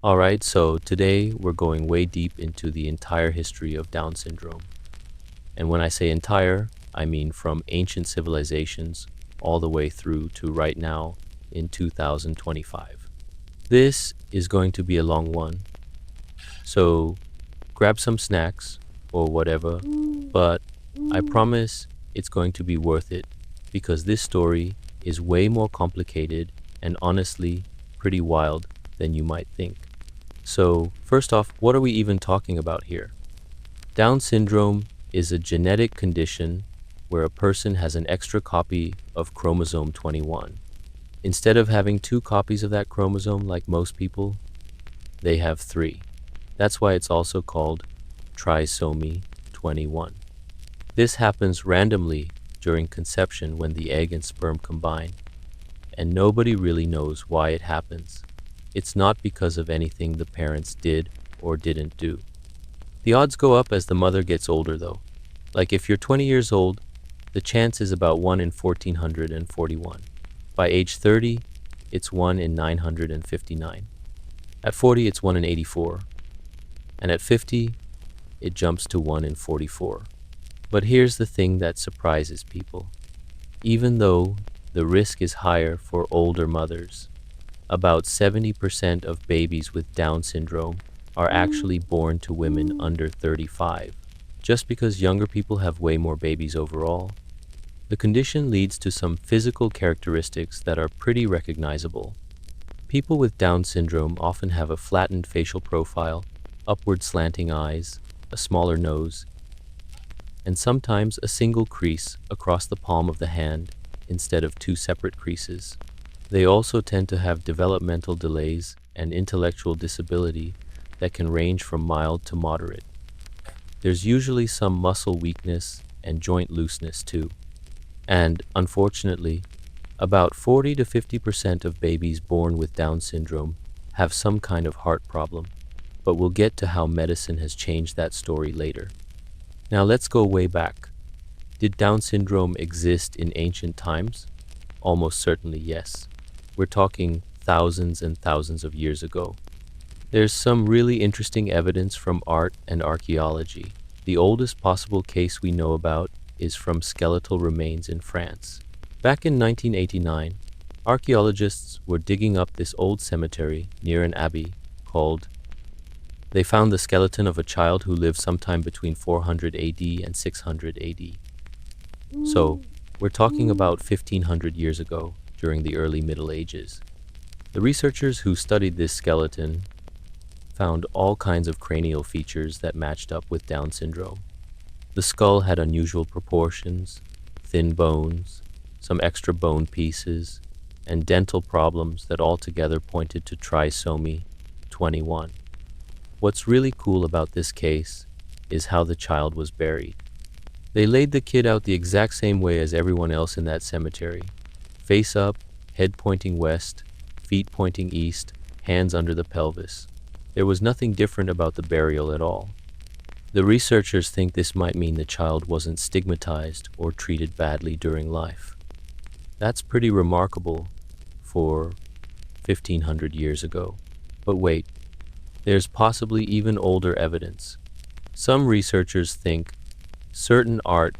Alright, so today we're going way deep into the entire history of Down syndrome. And when I say entire, I mean from ancient civilizations all the way through to right now in 2025. This is going to be a long one, so grab some snacks or whatever, but I promise it's going to be worth it because this story is way more complicated and honestly pretty wild than you might think. So, first off, what are we even talking about here? Down syndrome is a genetic condition where a person has an extra copy of chromosome 21. Instead of having two copies of that chromosome like most people, they have three. That's why it's also called trisomy 21. This happens randomly during conception when the egg and sperm combine, and nobody really knows why it happens. It's not because of anything the parents did or didn't do. The odds go up as the mother gets older though. Like if you're 20 years old, the chance is about 1 in 1441. By age 30, it's 1 in 959. At 40, it's 1 in 84. And at 50, it jumps to 1 in 44. But here's the thing that surprises people. Even though the risk is higher for older mothers, about 70% of babies with Down syndrome are actually born to women under 35. Just because younger people have way more babies overall, the condition leads to some physical characteristics that are pretty recognizable. People with Down syndrome often have a flattened facial profile, upward slanting eyes, a smaller nose, and sometimes a single crease across the palm of the hand instead of two separate creases. They also tend to have developmental delays and intellectual disability that can range from mild to moderate. There's usually some muscle weakness and joint looseness too. And, unfortunately, about 40 to 50% of babies born with Down syndrome have some kind of heart problem, but we'll get to how medicine has changed that story later. Now let's go way back. Did Down syndrome exist in ancient times? Almost certainly yes. We're talking thousands and thousands of years ago. There's some really interesting evidence from art and archaeology. The oldest possible case we know about is from skeletal remains in France. Back in 1989, archaeologists were digging up this old cemetery near an abbey called. They found the skeleton of a child who lived sometime between 400 AD and 600 AD. So, we're talking about 1500 years ago, during the early Middle Ages. The researchers who studied this skeleton found all kinds of cranial features that matched up with Down syndrome. The skull had unusual proportions, thin bones, some extra bone pieces, and dental problems that altogether pointed to trisomy 21. What's really cool about this case is how the child was buried. They laid the kid out the exact same way as everyone else in that cemetery. Face up, head pointing west, feet pointing east, hands under the pelvis. There was nothing different about the burial at all. The researchers think this might mean the child wasn't stigmatized or treated badly during life. That's pretty remarkable for 1500 years ago. But wait, there's possibly even older evidence. Some researchers think certain art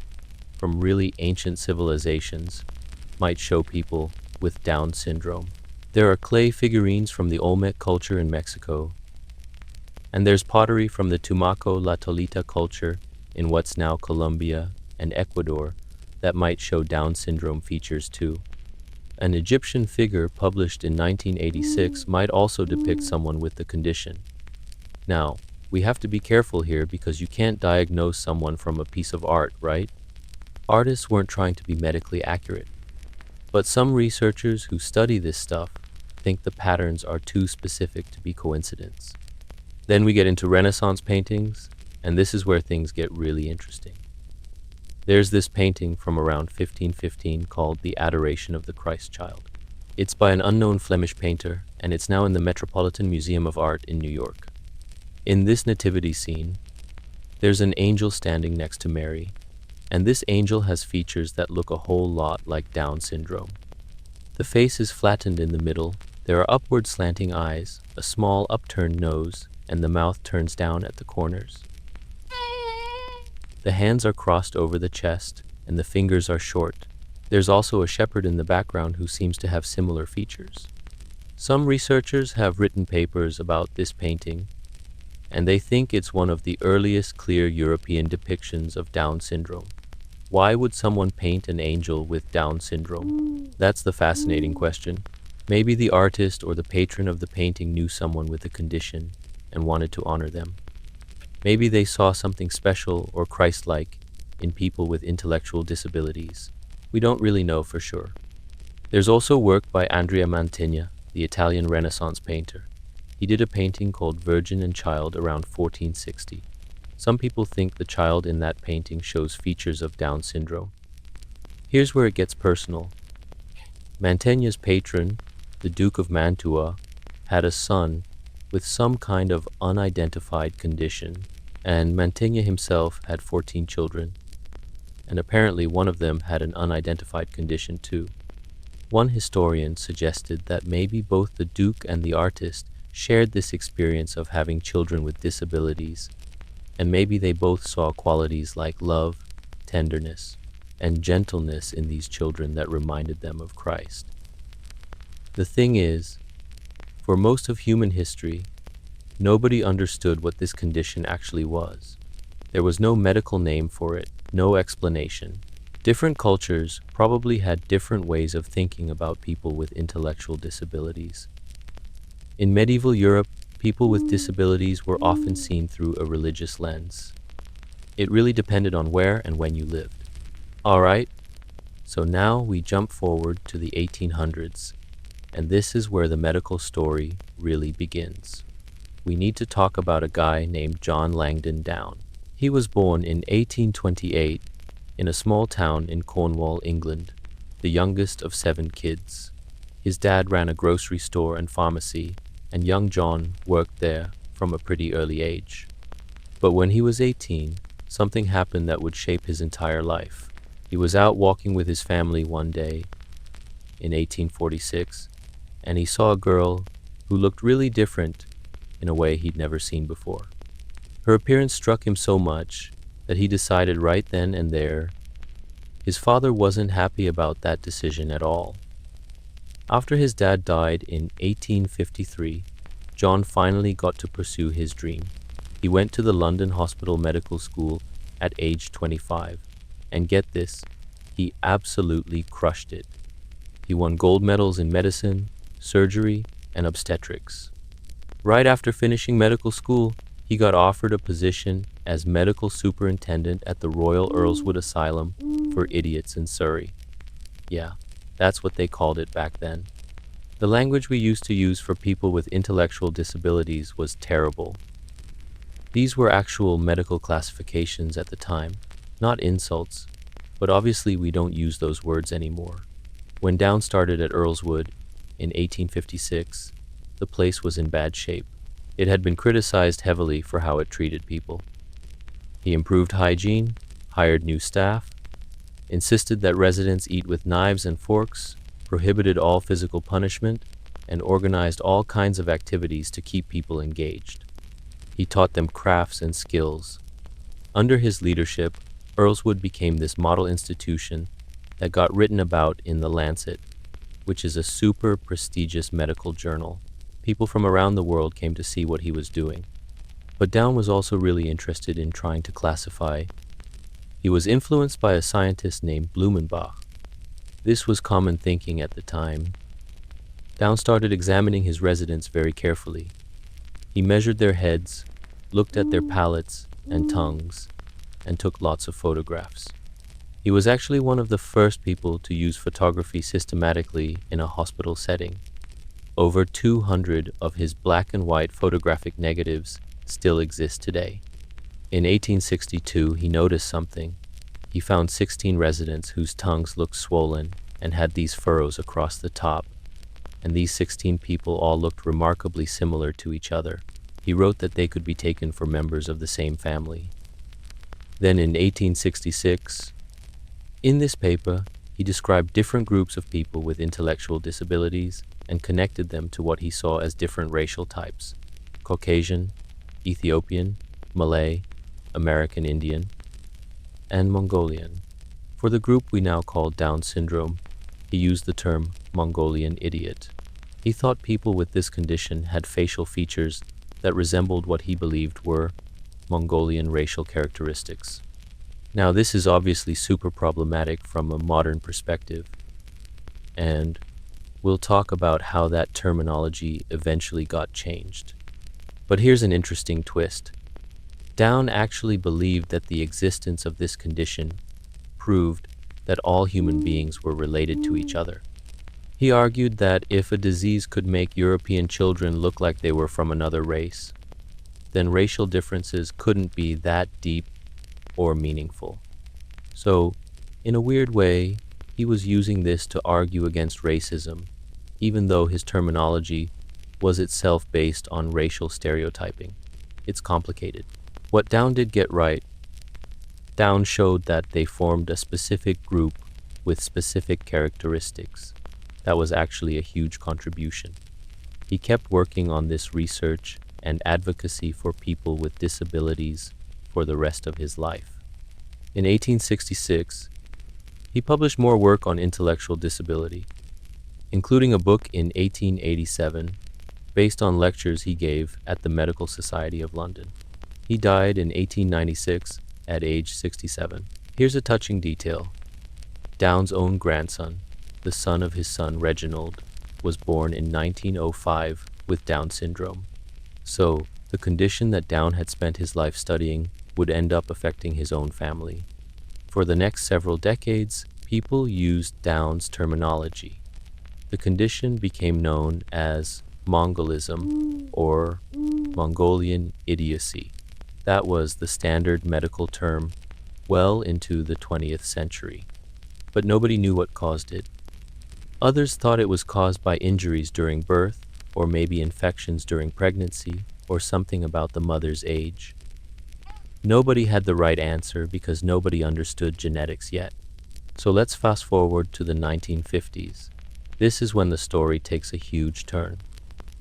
from really ancient civilizations might show people with Down syndrome. There are clay figurines from the Olmec culture in Mexico, and there's pottery from the Tumaco La Tolita culture in what's now Colombia and Ecuador that might show Down syndrome features too. An Egyptian figure published in 1986 might also depict someone with the condition. Now, we have to be careful here because you can't diagnose someone from a piece of art, right? Artists weren't trying to be medically accurate. But some researchers who study this stuff think the patterns are too specific to be coincidence. Then we get into Renaissance paintings, and this is where things get really interesting. There's this painting from around 1515 called The Adoration of the Christ Child. It's by an unknown Flemish painter, and it's now in the Metropolitan Museum of Art in New York. In this nativity scene, there's an angel standing next to Mary, and this angel has features that look a whole lot like Down syndrome. The face is flattened in the middle, There are upward slanting eyes, a small upturned nose, and the mouth turns down at the corners. The hands are crossed over the chest, and the fingers are short. There's also a shepherd in the background who seems to have similar features. Some researchers have written papers about this painting, and they think it's one of the earliest clear European depictions of Down syndrome. Why would someone paint an angel with Down syndrome? That's the fascinating question. Maybe the artist or the patron of the painting knew someone with the condition and wanted to honor them. Maybe they saw something special or Christ-like in people with intellectual disabilities. We don't really know for sure. There's also work by Andrea Mantegna, the Italian Renaissance painter. He did a painting called Virgin and Child around 1460. Some people think the child in that painting shows features of Down syndrome. Here's where it gets personal. Mantegna's patron, the Duke of Mantua, had a son with some kind of unidentified condition, and Mantegna himself had 14 children, and apparently one of them had an unidentified condition too. One historian suggested that maybe both the Duke and the artist shared this experience of having children with disabilities, and maybe they both saw qualities like love, tenderness, and gentleness in these children that reminded them of Christ. The thing is, for most of human history, nobody understood what this condition actually was. There was no medical name for it, no explanation. Different cultures probably had different ways of thinking about people with intellectual disabilities. In medieval Europe, people with disabilities were often seen through a religious lens. It really depended on where and when you lived. Alright, so now we jump forward to the 1800s, and this is where the medical story really begins. We need to talk about a guy named John Langdon Down. He was born in 1828 in a small town in Cornwall, England, the youngest of 7 kids. His dad ran a grocery store and pharmacy, and young John worked there from a pretty early age. But when he was 18, something happened that would shape his entire life. He was out walking with his family one day in 1846, and he saw a girl who looked really different in a way he'd never seen before. Her appearance struck him so much that he decided right then and there his father wasn't happy about that decision at all. After his dad died in 1853, John finally got to pursue his dream. He went to the London Hospital Medical School at age 25, and get this, he absolutely crushed it. He won gold medals in medicine, surgery, and obstetrics. Right after finishing medical school, he got offered a position as medical superintendent at the Royal Earlswood Asylum for Idiots in Surrey. Yeah, that's what they called it back then. The language we used to use for people with intellectual disabilities was terrible. These were actual medical classifications at the time, not insults, but obviously we don't use those words anymore. When Down started at Earlswood in 1856, the place was in bad shape. It had been criticized heavily for how it treated people. He improved hygiene, hired new staff, insisted that residents eat with knives and forks, prohibited all physical punishment, and organized all kinds of activities to keep people engaged. He taught them crafts and skills. Under his leadership, Earlswood became this model institution that got written about in The Lancet, which is a super prestigious medical journal. People from around the world came to see what he was doing. But Down was also really interested in trying to classify. He was influenced by a scientist named Blumenbach. This was common thinking at the time. Down started examining his residents very carefully. He measured their heads, looked at their palates and tongues, and took lots of photographs. He was actually one of the first people to use photography systematically in a hospital setting. Over 200 of his black and white photographic negatives still exist today. In 1862, he noticed something. He found 16 residents whose tongues looked swollen and had these furrows across the top, and these 16 people all looked remarkably similar to each other. He wrote that they could be taken for members of the same family. Then in 1866, in this paper, he described different groups of people with intellectual disabilities and connected them to what he saw as different racial types: Caucasian, Ethiopian, Malay, American Indian, and Mongolian. For the group we now call Down syndrome, he used the term Mongolian idiot. He thought people with this condition had facial features that resembled what he believed were Mongolian racial characteristics. Now, this is obviously super problematic from a modern perspective, and we'll talk about how that terminology eventually got changed. But here's an interesting twist. Down actually believed that the existence of this condition proved that all human beings were related to each other. He argued that if a disease could make European children look like they were from another race, then racial differences couldn't be that deep or meaningful. So, in a weird way, he was using this to argue against racism, even though his terminology was itself based on racial stereotyping. It's complicated. What Down did get right, Down showed that they formed a specific group with specific characteristics. That was actually a huge contribution. He kept working on this research and advocacy for people with disabilities for the rest of his life. In 1866, he published more work on intellectual disability, including a book in 1887 based on lectures he gave at the Medical Society of London. He died in 1896 at age 67. Here's a touching detail. Down's own grandson, the son of his son Reginald, was born in 1905 with Down syndrome. So, the condition that Down had spent his life studying would end up affecting his own family. For the next several decades, people used Down's terminology. The condition became known as Mongolism or Mongolian idiocy. That was the standard medical term well into the 20th century. But nobody knew what caused it. Others thought it was caused by injuries during birth, or maybe infections during pregnancy, or something about the mother's age. Nobody had the right answer because nobody understood genetics yet. So let's fast forward to the 1950s. This is when the story takes a huge turn.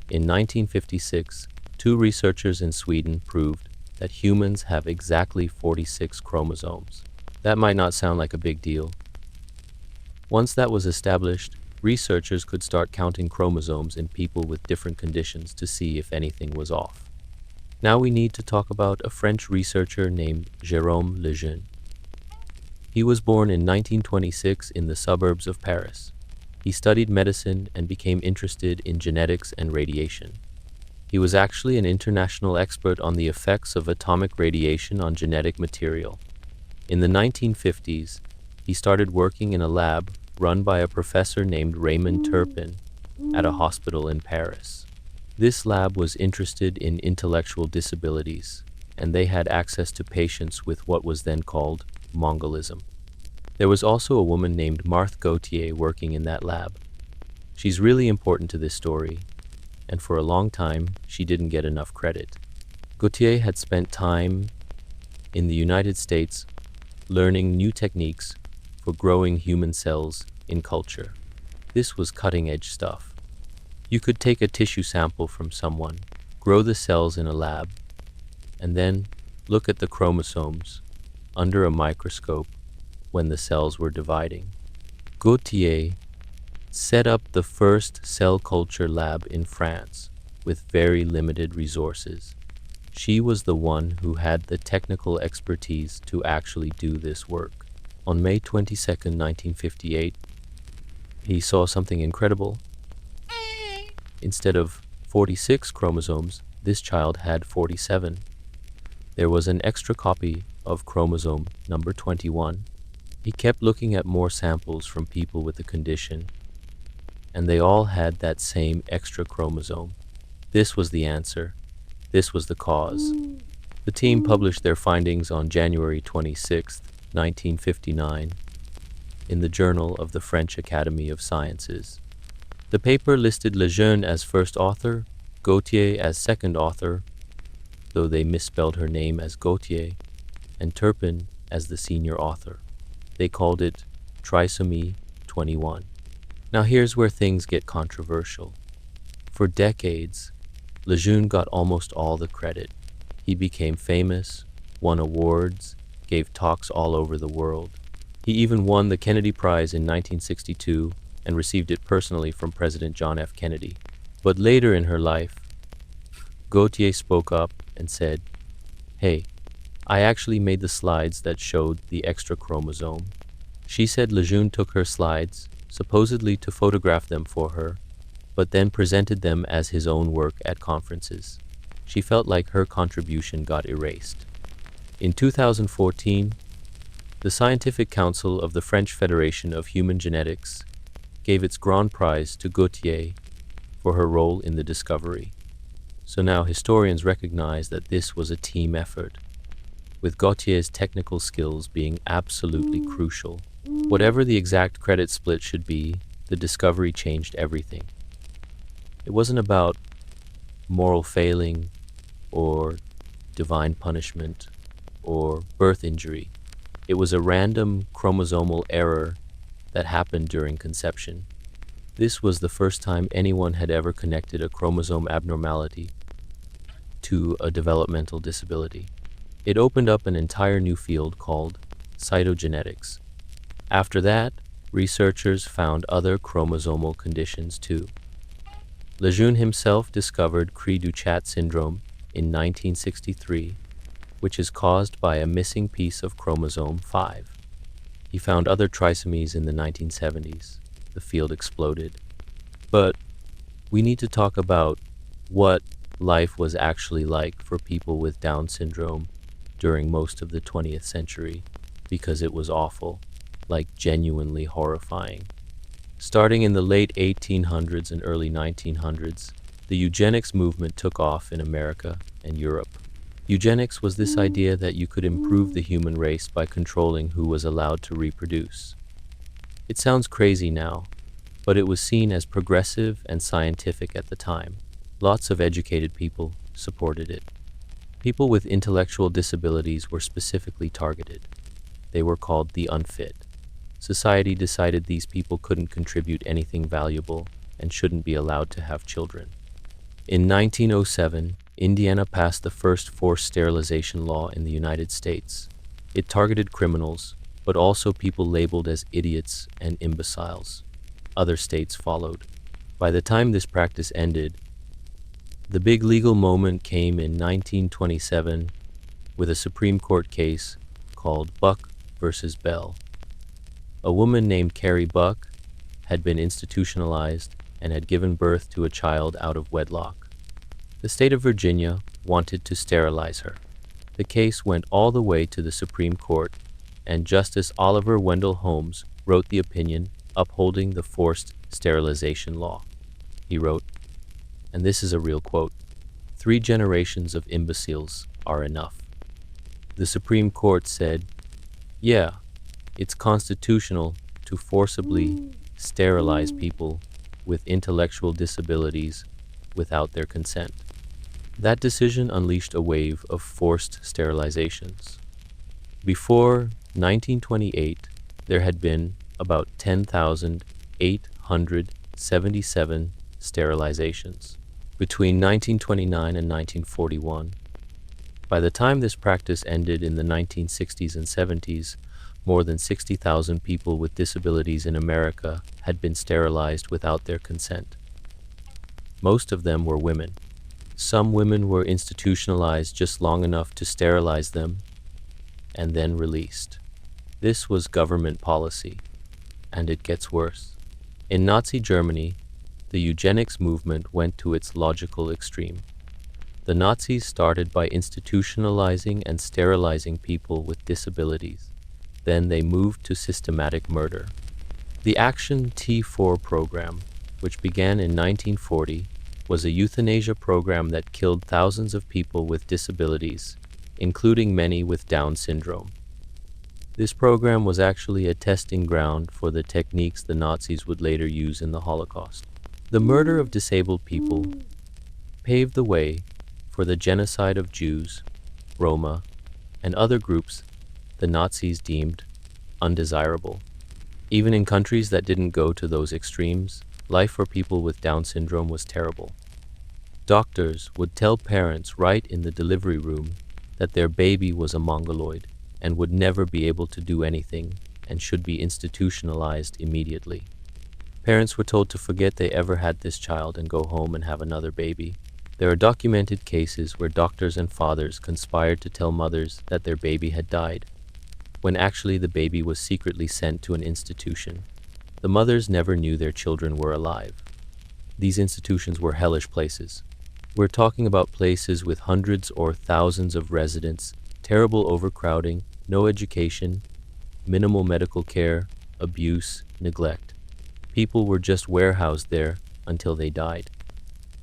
In 1956, two researchers in Sweden proved that humans have exactly 46 chromosomes. That might not sound like a big deal. Once that was established, researchers could start counting chromosomes in people with different conditions to see if anything was off. Now we need to talk about a French researcher named Jérôme Lejeune. He was born in 1926 in the suburbs of Paris. He studied medicine and became interested in genetics and radiation. He was actually an international expert on the effects of atomic radiation on genetic material. In the 1950s, he started working in a lab run by a professor named Raymond Turpin at a hospital in Paris. This lab was interested in intellectual disabilities, and they had access to patients with what was then called Mongolism. There was also a woman named Marthe Gautier working in that lab. She's really important to this story, and for a long time, she didn't get enough credit. Gautier had spent time in the United States learning new techniques for growing human cells in culture. This was cutting-edge stuff. You could take a tissue sample from someone, grow the cells in a lab, and then look at the chromosomes under a microscope when the cells were dividing. Gautier set up the first cell culture lab in France with very limited resources. She was the one who had the technical expertise to actually do this work. On May 22, 1958, he saw something incredible. Instead of 46 chromosomes, this child had 47. There was an extra copy of chromosome number 21. He kept looking at more samples from people with the condition, and they all had that same extra chromosome. This was the answer. This was the cause. The team published their findings on January 26, 1959, in the Journal of the French Academy of Sciences. The paper listed Lejeune as first author, Gautier as second author, though they misspelled her name as Gautier, and Turpin as the senior author. They called it Trisomy 21. Now here's where things get controversial. For decades, Lejeune got almost all the credit. He became famous, won awards, gave talks all over the world. He even won the Kennedy Prize in 1962 and received it personally from President John F. Kennedy. But later in her life, Gautier spoke up and said, "Hey, I actually made the slides that showed the extra chromosome." She said Lejeune took her slides, supposedly to photograph them for her, but then presented them as his own work at conferences. She felt like her contribution got erased. In 2014, the Scientific Council of the French Federation of Human Genetics gave its Grand Prize to Gautier for her role in the discovery. So now historians recognize that this was a team effort, with Gautier's technical skills being absolutely crucial. Whatever the exact credit split should be, the discovery changed everything. It wasn't about moral failing or divine punishment or birth injury. It was a random chromosomal error that happened during conception. This was the first time anyone had ever connected a chromosome abnormality to a developmental disability. It opened up an entire new field called cytogenetics. After that, researchers found other chromosomal conditions too. Lejeune himself discovered Cri-du-Chat syndrome in 1963, which is caused by a missing piece of chromosome 5. He found other trisomies in the 1970s. The field exploded. But we need to talk about what life was actually like for people with Down syndrome during most of the 20th century, because it was awful, like genuinely horrifying. Starting in the late 1800s and early 1900s, the eugenics movement took off in America and Europe. Eugenics was this idea that you could improve the human race by controlling who was allowed to reproduce. It sounds crazy now, but it was seen as progressive and scientific at the time. Lots of educated people supported it. People with intellectual disabilities were specifically targeted. They were called the unfit. Society decided these people couldn't contribute anything valuable and shouldn't be allowed to have children. In 1907, Indiana passed the first forced sterilization law in the United States. It targeted criminals, but also people labeled as idiots and imbeciles. Other states followed. By the time this practice ended, the big legal moment came in 1927 with a Supreme Court case called Buck versus Bell. A woman named Carrie Buck had been institutionalized and had given birth to a child out of wedlock. The state of Virginia wanted to sterilize her. The case went all the way to the Supreme Court, and Justice Oliver Wendell Holmes wrote the opinion upholding the forced sterilization law. He wrote, and this is a real quote, "3 generations of imbeciles are enough." The Supreme Court said, yeah, it's constitutional to forcibly sterilize people with intellectual disabilities without their consent. That decision unleashed a wave of forced sterilizations. Before 1928, there had been about 10,877 sterilizations. Between 1929 and 1941, by the time this practice ended in the 1960s and 70s, more than 60,000 people with disabilities in America had been sterilized without their consent. Most of them were women. Some women were institutionalized just long enough to sterilize them and then released. This was government policy, and it gets worse. In Nazi Germany, the eugenics movement went to its logical extreme. The Nazis started by institutionalizing and sterilizing people with disabilities. Then they moved to systematic murder. The Action T4 program, which began in 1940, was a euthanasia program that killed thousands of people with disabilities, including many with Down syndrome. This program was actually a testing ground for the techniques the Nazis would later use in the Holocaust. The murder of disabled people paved the way for the genocide of Jews, Roma, and other groups the Nazis deemed undesirable. Even in countries that didn't go to those extremes, life for people with Down syndrome was terrible. Doctors would tell parents right in the delivery room that their baby was a mongoloid and would never be able to do anything and should be institutionalized immediately. Parents were told to forget they ever had this child and go home and have another baby. There are documented cases where doctors and fathers conspired to tell mothers that their baby had died, when actually the baby was secretly sent to an institution. The mothers never knew their children were alive. These institutions were hellish places. We're talking about places with hundreds or thousands of residents, terrible overcrowding, no education, minimal medical care, abuse, neglect. People were just warehoused there until they died.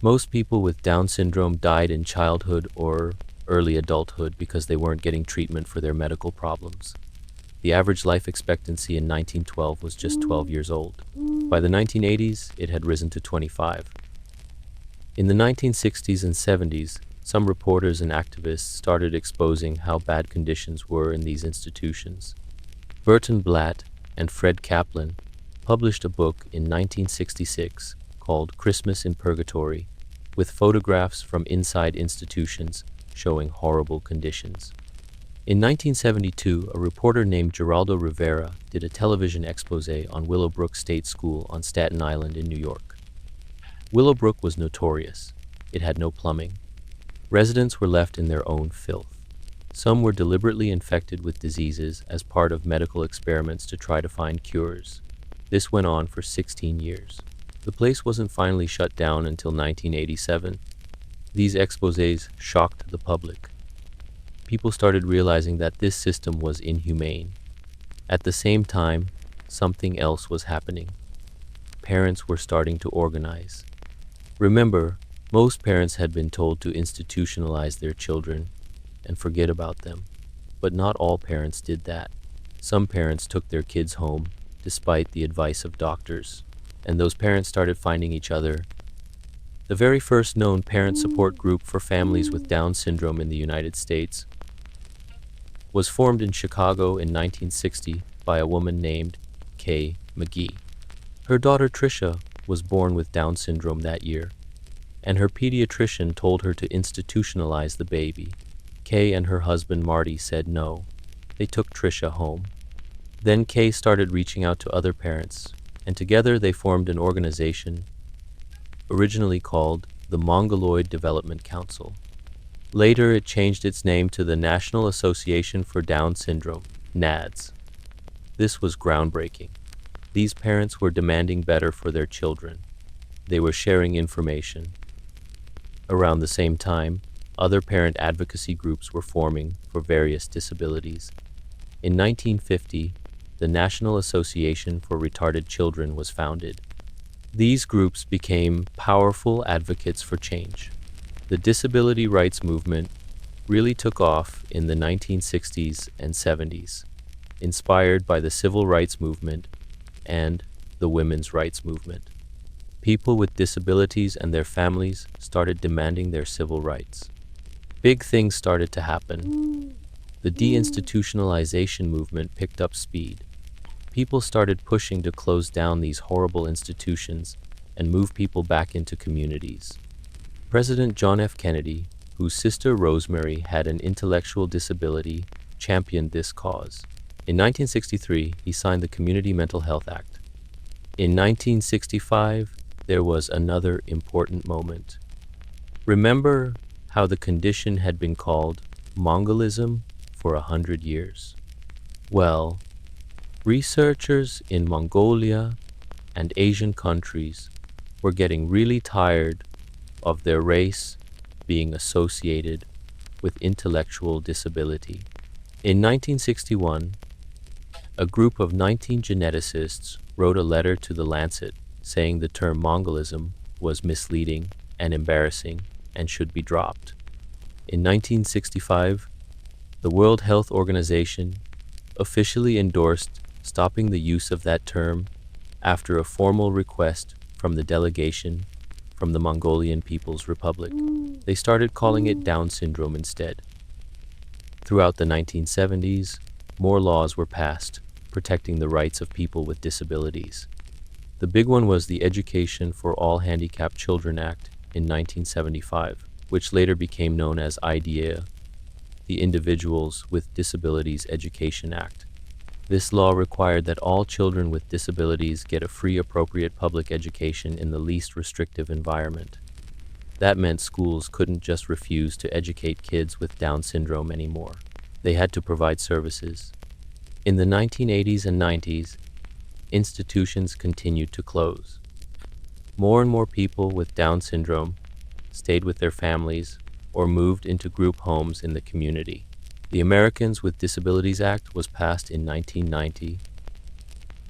Most people with Down syndrome died in childhood or early adulthood because they weren't getting treatment for their medical problems. The average life expectancy in 1912 was just 12 years old. By the 1980s, it had risen to 25. In the 1960s and 70s, some reporters and activists started exposing how bad conditions were in these institutions. Burton Blatt and Fred Kaplan published a book in 1966 called Christmas in Purgatory, with photographs from inside institutions showing horrible conditions. In 1972, a reporter named Geraldo Rivera did a television expose on Willowbrook State School on Staten Island in New York. Willowbrook was notorious. It had no plumbing. Residents were left in their own filth. Some were deliberately infected with diseases as part of medical experiments to try to find cures. This went on for 16 years. The place wasn't finally shut down until 1987. These exposés shocked the public. People started realizing that this system was inhumane. At the same time, something else was happening. Parents were starting to organize. Remember, most parents had been told to institutionalize their children and forget about them. But not all parents did that. Some parents took their kids home, despite the advice of doctors, and those parents started finding each other. The very first known parent support group for families with Down syndrome in the United States was formed in Chicago in 1960 by a woman named Kay McGee. Her daughter Tricia was born with Down syndrome that year, and her pediatrician told her to institutionalize the baby. Kay and her husband Marty said no. They took Tricia home. Then Kay started reaching out to other parents, and together they formed an organization originally called the Mongoloid Development Council. Later, it changed its name to the National Association for Down Syndrome, NADS. This was groundbreaking. These parents were demanding better for their children. They were sharing information. Around the same time, other parent advocacy groups were forming for various disabilities. In 1950, the National Association for Retarded Children was founded. These groups became powerful advocates for change. The disability rights movement really took off in the 1960s and 70s, inspired by the civil rights movement and the women's rights movement. People with disabilities and their families started demanding their civil rights. Big things started to happen. The deinstitutionalization movement picked up speed. People started pushing to close down these horrible institutions and move people back into communities. President John F. Kennedy, whose sister Rosemary had an intellectual disability, championed this cause. In 1963, he signed the Community Mental Health Act. In 1965, there was another important moment. Remember how the condition had been called Mongolism for 100 years? Well, researchers in Mongolia and Asian countries were getting really tired of their race being associated with intellectual disability. In 1961, a group of 19 geneticists wrote a letter to The Lancet saying the term Mongolism was misleading and embarrassing and should be dropped. In 1965, the World Health Organization officially endorsed stopping the use of that term after a formal request from the delegation from the Mongolian People's Republic. They started calling it Down syndrome instead. Throughout the 1970s, more laws were passed protecting the rights of people with disabilities. The big one was the Education for All Handicapped Children Act in 1975, which later became known as IDEA, the Individuals with Disabilities Education Act. This law required that all children with disabilities get a free appropriate public education in the least restrictive environment. That meant schools couldn't just refuse to educate kids with Down syndrome anymore. They had to provide services. In the 1980s and 90s, institutions continued to close. More and more people with Down syndrome stayed with their families or moved into group homes in the community. The Americans with Disabilities Act was passed in 1990.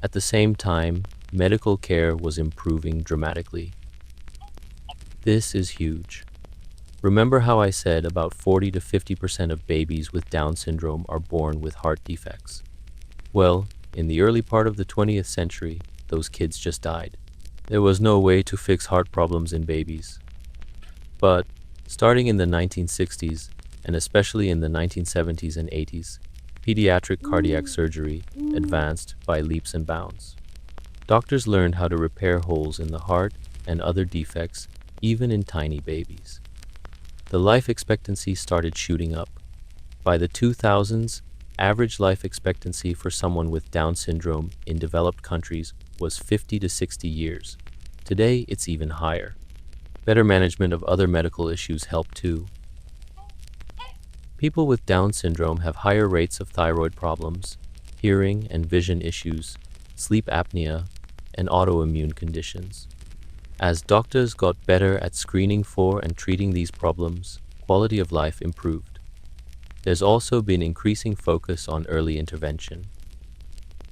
At the same time, medical care was improving dramatically. This is huge. Remember how I said about 40 to 50% of babies with Down syndrome are born with heart defects? Well, in the early part of the 20th century, those kids just died. There was no way to fix heart problems in babies. But starting in the 1960s, and especially in the 1970s and 80s, pediatric cardiac surgery advanced by leaps and bounds. Doctors learned how to repair holes in the heart and other defects, even in tiny babies. The life expectancy started shooting up. By the 2000s, average life expectancy for someone with Down syndrome in developed countries was 50 to 60 years. Today, it's even higher. Better management of other medical issues help too. People with Down syndrome have higher rates of thyroid problems, hearing and vision issues, sleep apnea, and autoimmune conditions. As doctors got better at screening for and treating these problems, quality of life improved. There's also been increasing focus on early intervention.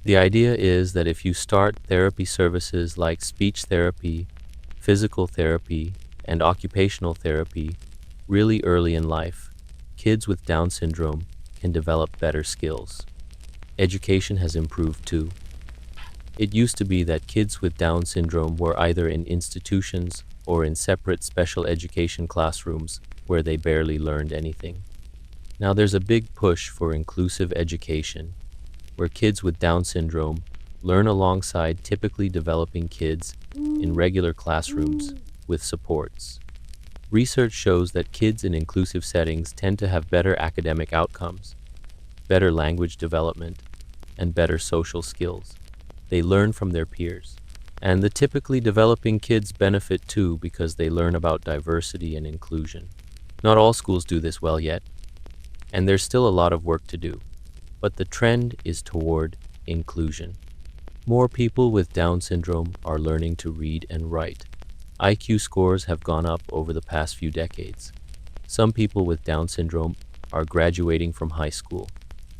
The idea is that if you start therapy services like speech therapy, physical therapy, and occupational therapy really early in life, kids with Down syndrome can develop better skills. Education has improved too. It used to be that kids with Down syndrome were either in institutions or in separate special education classrooms where they barely learned anything. Now there's a big push for inclusive education, where kids with Down syndrome learn alongside typically developing kids in regular classrooms with supports. Research shows that kids in inclusive settings tend to have better academic outcomes, better language development, and better social skills. They learn from their peers. And the typically developing kids benefit too because they learn about diversity and inclusion. Not all schools do this well yet, and there's still a lot of work to do. But the trend is toward inclusion. More people with Down syndrome are learning to read and write. IQ scores have gone up over the past few decades. Some people with Down syndrome are graduating from high school.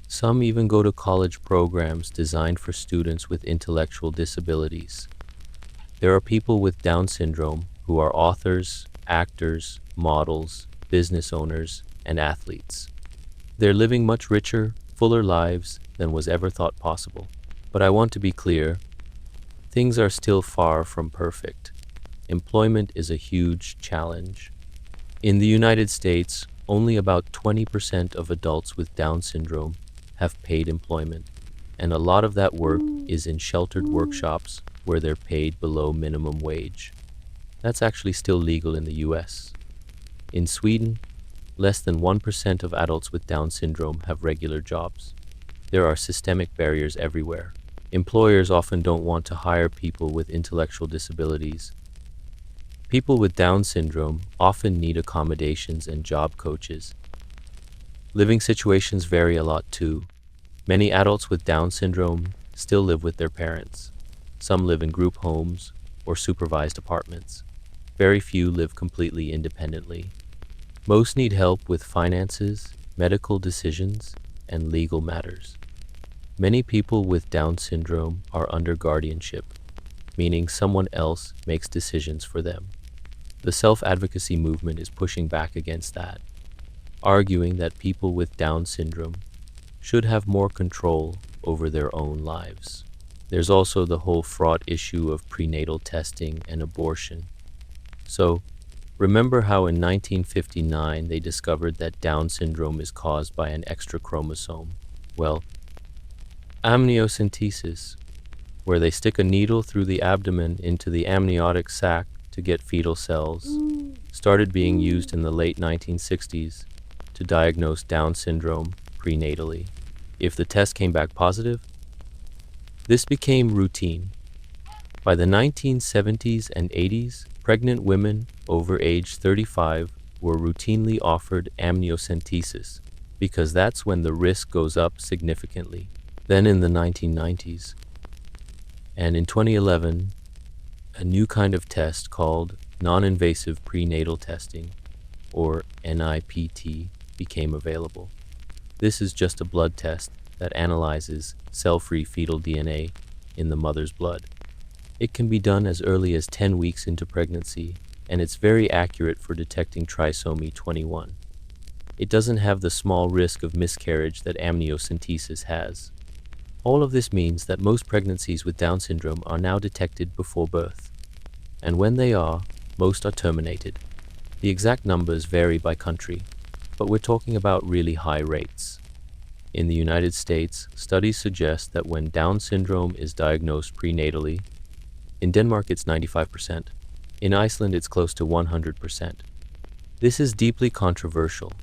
Some even go to college programs designed for students with intellectual disabilities. There are people with Down syndrome who are authors, actors, models, business owners, and athletes. They're living much richer, fuller lives than was ever thought possible. But I want to be clear, things are still far from perfect. Employment is a huge challenge. In the United States, only about 20% of adults with Down syndrome have paid employment, and a lot of that work is in sheltered workshops where they're paid below minimum wage. That's actually still legal in the US. In Sweden, less than 1% of adults with Down syndrome have regular jobs. There are systemic barriers everywhere. Employers often don't want to hire people with intellectual disabilities. People with Down syndrome often need accommodations and job coaches. Living situations vary a lot too. Many adults with Down syndrome still live with their parents. Some live in group homes or supervised apartments. Very few live completely independently. Most need help with finances, medical decisions, and legal matters. Many people with Down syndrome are under guardianship, meaning someone else makes decisions for them. The self-advocacy movement is pushing back against that, arguing that people with Down syndrome should have more control over their own lives. There's also the whole fraught issue of prenatal testing and abortion. So, remember how in 1959 they discovered that Down syndrome is caused by an extra chromosome? Well, amniocentesis, where they stick a needle through the abdomen into the amniotic sac to get fetal cells, started being used in the late 1960s to diagnose Down syndrome prenatally. If the test came back positive, this became routine. By the 1970s and 80s, pregnant women over age 35 were routinely offered amniocentesis because that's when the risk goes up significantly. Then in the 1990s, and in 2011, a new kind of test called non-invasive prenatal testing, or NIPT, became available. This is just a blood test that analyzes cell-free fetal DNA in the mother's blood. It can be done as early as 10 weeks into pregnancy, and it's very accurate for detecting trisomy 21. It doesn't have the small risk of miscarriage that amniocentesis has. All of this means that most pregnancies with Down syndrome are now detected before birth. And when they are, most are terminated. The exact numbers vary by country, but we're talking about really high rates. In the United States, studies suggest that when Down syndrome is diagnosed prenatally, in Denmark it's 95%. In Iceland it's close to 100%. This is deeply controversial.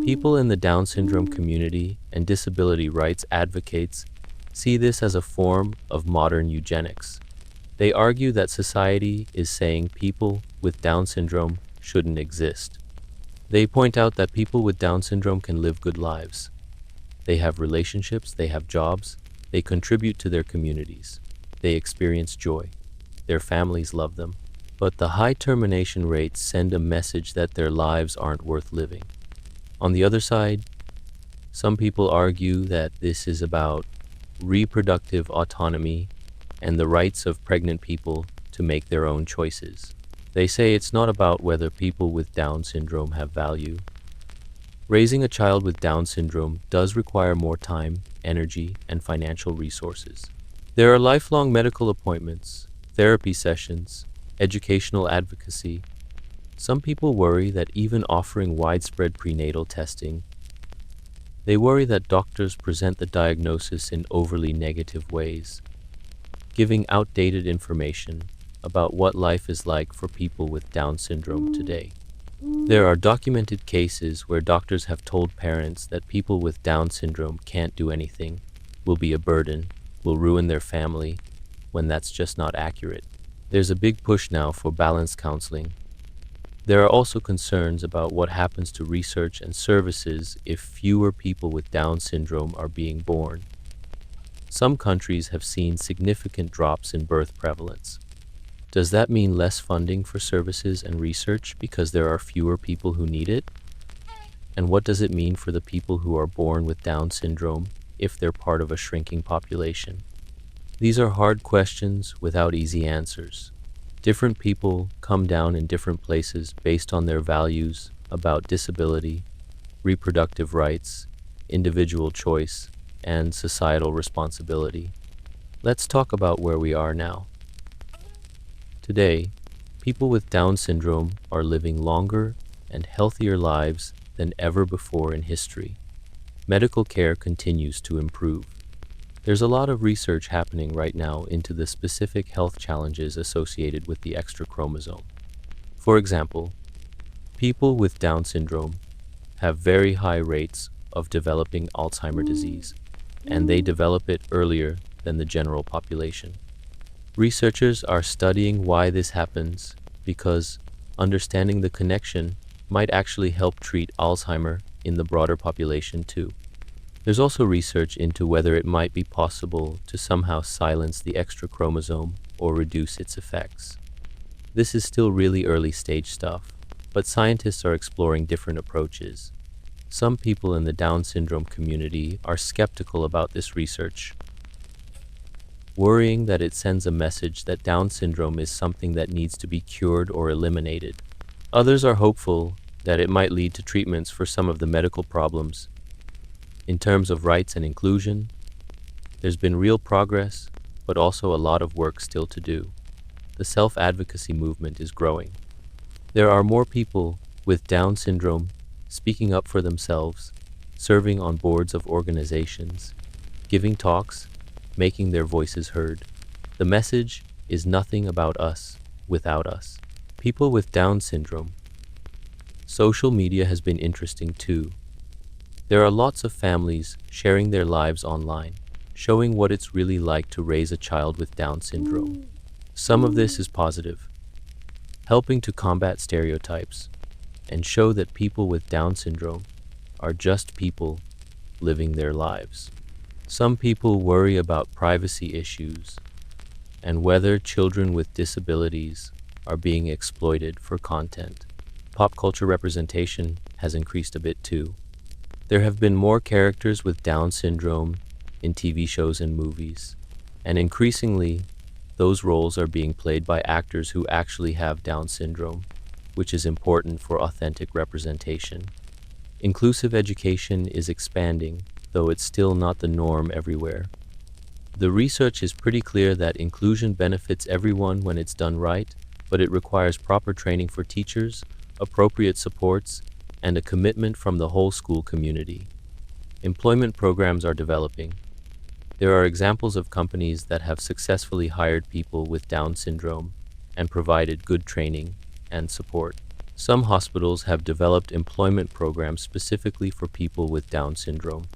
People in the Down syndrome community and disability rights advocates see this as a form of modern eugenics. They argue that society is saying people with Down syndrome shouldn't exist. They point out that people with Down syndrome can live good lives. They have relationships, they have jobs, they contribute to their communities, they experience joy, their families love them. But the high termination rates send a message that their lives aren't worth living. On the other side, some people argue that this is about reproductive autonomy and the rights of pregnant people to make their own choices. They say it's not about whether people with Down syndrome have value. Raising a child with Down syndrome does require more time, energy, and financial resources. There are lifelong medical appointments, therapy sessions, educational advocacy. Some people worry that even offering widespread prenatal testing, they worry that doctors present the diagnosis in overly negative ways, giving outdated information about what life is like for people with Down syndrome today. There are documented cases where doctors have told parents that people with Down syndrome can't do anything, will be a burden, will ruin their family, when that's just not accurate. There's a big push now for balanced counseling. There are also concerns about what happens to research and services if fewer people with Down syndrome are being born. Some countries have seen significant drops in birth prevalence. Does that mean less funding for services and research because there are fewer people who need it? And what does it mean for the people who are born with Down syndrome if they're part of a shrinking population? These are hard questions without easy answers. Different people come down in different places based on their values about disability, reproductive rights, individual choice, and societal responsibility. Let's talk about where we are now. Today, people with Down syndrome are living longer and healthier lives than ever before in history. Medical care continues to improve. There's a lot of research happening right now into the specific health challenges associated with the extra chromosome. For example, people with Down syndrome have very high rates of developing Alzheimer's disease, and they develop it earlier than the general population. Researchers are studying why this happens because understanding the connection might actually help treat Alzheimer's in the broader population too. There's also research into whether it might be possible to somehow silence the extra chromosome or reduce its effects. This is still really early stage stuff, but scientists are exploring different approaches. Some people in the Down syndrome community are skeptical about this research, worrying that it sends a message that Down syndrome is something that needs to be cured or eliminated. Others are hopeful that it might lead to treatments for some of the medical problems. In terms of rights and inclusion, there's been real progress, but also a lot of work still to do. The self-advocacy movement is growing. There are more people with Down syndrome speaking up for themselves, serving on boards of organizations, giving talks, making their voices heard. The message is nothing about us without us. People with Down syndrome Social media has been interesting too. There are lots of families sharing their lives online, showing what it's really like to raise a child with Down syndrome. Some of this is positive, helping to combat stereotypes and show that people with Down syndrome are just people living their lives. Some people worry about privacy issues and whether children with disabilities are being exploited for content. Pop culture representation has increased a bit too. There have been more characters with Down syndrome in TV shows and movies, and increasingly, those roles are being played by actors who actually have Down syndrome, which is important for authentic representation. Inclusive education is expanding, though it's still not the norm everywhere. The research is pretty clear that inclusion benefits everyone when it's done right, but it requires proper training for teachers, appropriate supports, and a commitment from the whole school community. Employment programs are developing. There are examples of companies that have successfully hired people with Down syndrome and provided good training and support. Some hospitals have developed employment programs specifically for people with Down syndrome.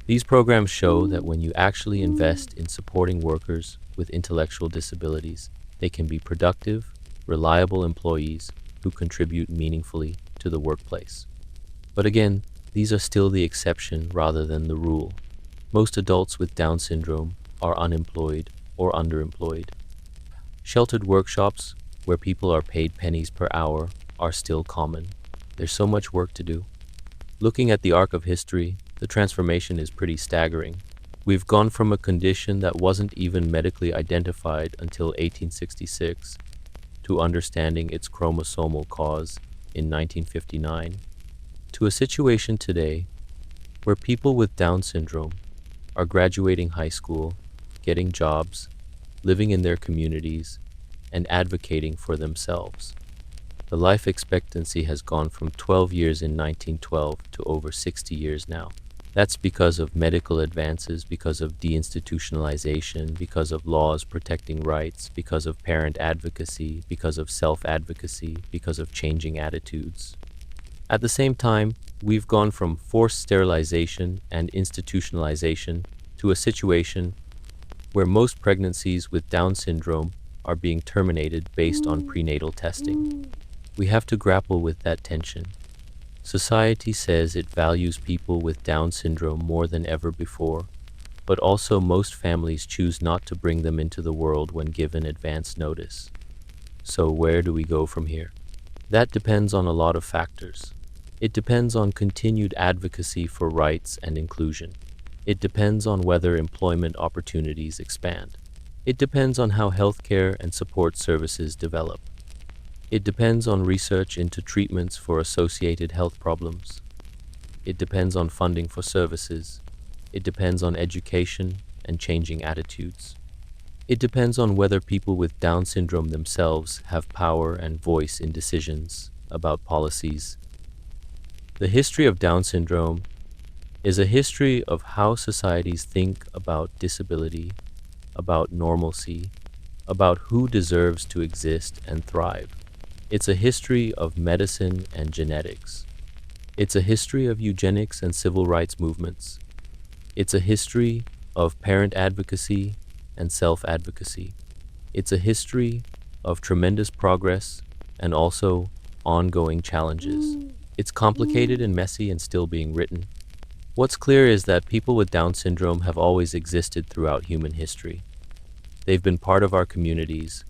These programs show that when you actually invest in supporting workers with intellectual disabilities, they can be productive, reliable employees who contribute meaningfully to the workplace. But again, these are still the exception rather than the rule. Most adults with Down syndrome are unemployed or underemployed. Sheltered workshops, where people are paid pennies per hour, are still common. There's so much work to do. Looking at the arc of history, the transformation is pretty staggering. We've gone from a condition that wasn't even medically identified until 1866 to understanding its chromosomal cause in 1959, to a situation today where people with Down syndrome are graduating high school, getting jobs, living in their communities, and advocating for themselves. The life expectancy has gone from 12 years in 1912 to over 60 years now. That's because of medical advances, because of deinstitutionalization, because of laws protecting rights, because of parent advocacy, because of self-advocacy, because of changing attitudes. At the same time, we've gone from forced sterilization and institutionalization to a situation where most pregnancies with Down syndrome are being terminated based on prenatal testing. We have to grapple with that tension. Society says it values people with Down syndrome more than ever before, but also most families choose not to bring them into the world when given advance notice. So where do we go from here? That depends on a lot of factors. It depends on continued advocacy for rights and inclusion. It depends on whether employment opportunities expand. It depends on how healthcare and support services develop. It depends on research into treatments for associated health problems. It depends on funding for services. It depends on education and changing attitudes. It depends on whether people with Down syndrome themselves have power and voice in decisions about policies. The history of Down syndrome is a history of how societies think about disability, about normalcy, about who deserves to exist and thrive. It's a history of medicine and genetics. It's a history of eugenics and civil rights movements. It's a history of parent advocacy and self-advocacy. It's a history of tremendous progress and also ongoing challenges. It's complicated and messy and still being written. What's clear is that people with Down syndrome have always existed throughout human history. They've been part of our communities,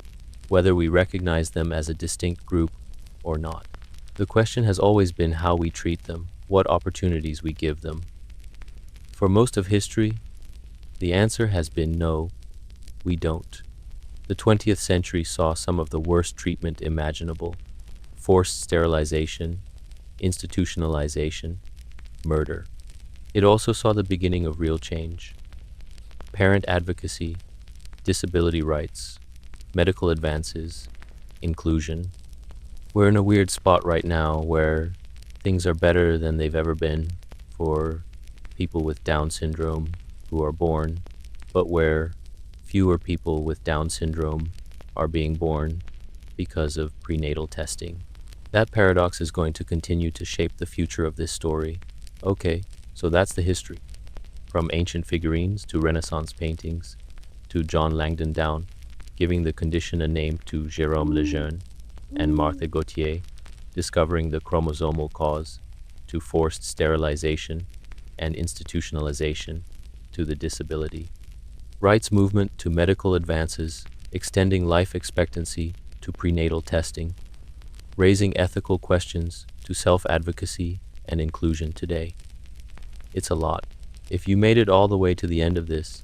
whether we recognize them as a distinct group or not. The question has always been how we treat them, what opportunities we give them. For most of history, the answer has been no, we don't. The 20th century saw some of the worst treatment imaginable: forced sterilization, institutionalization, murder. It also saw the beginning of real change: parent advocacy, disability rights, medical advances, inclusion. We're in a weird spot right now where things are better than they've ever been for people with Down syndrome who are born, but where fewer people with Down syndrome are being born because of prenatal testing. That paradox is going to continue to shape the future of this story. Okay, so that's the history. From ancient figurines to Renaissance paintings to John Langdon down, giving the condition a name to Jérôme Lejeune and Martha Gautier, discovering the chromosomal cause, to forced sterilization and institutionalization, to the disability rights movement to medical advances, extending life expectancy to prenatal testing, raising ethical questions to self-advocacy and inclusion today. It's a lot. If you made it all the way to the end of this,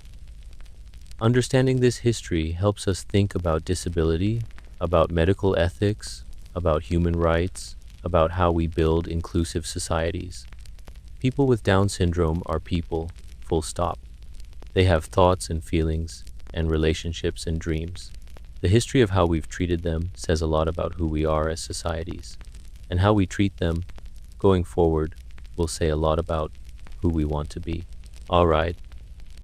understanding this history helps us think about disability, about medical ethics, about human rights, about how we build inclusive societies. People with Down syndrome are people, full stop. They have thoughts and feelings, and relationships and dreams. The history of how we've treated them says a lot about who we are as societies, and how we treat them going forward will say a lot about who we want to be. All right,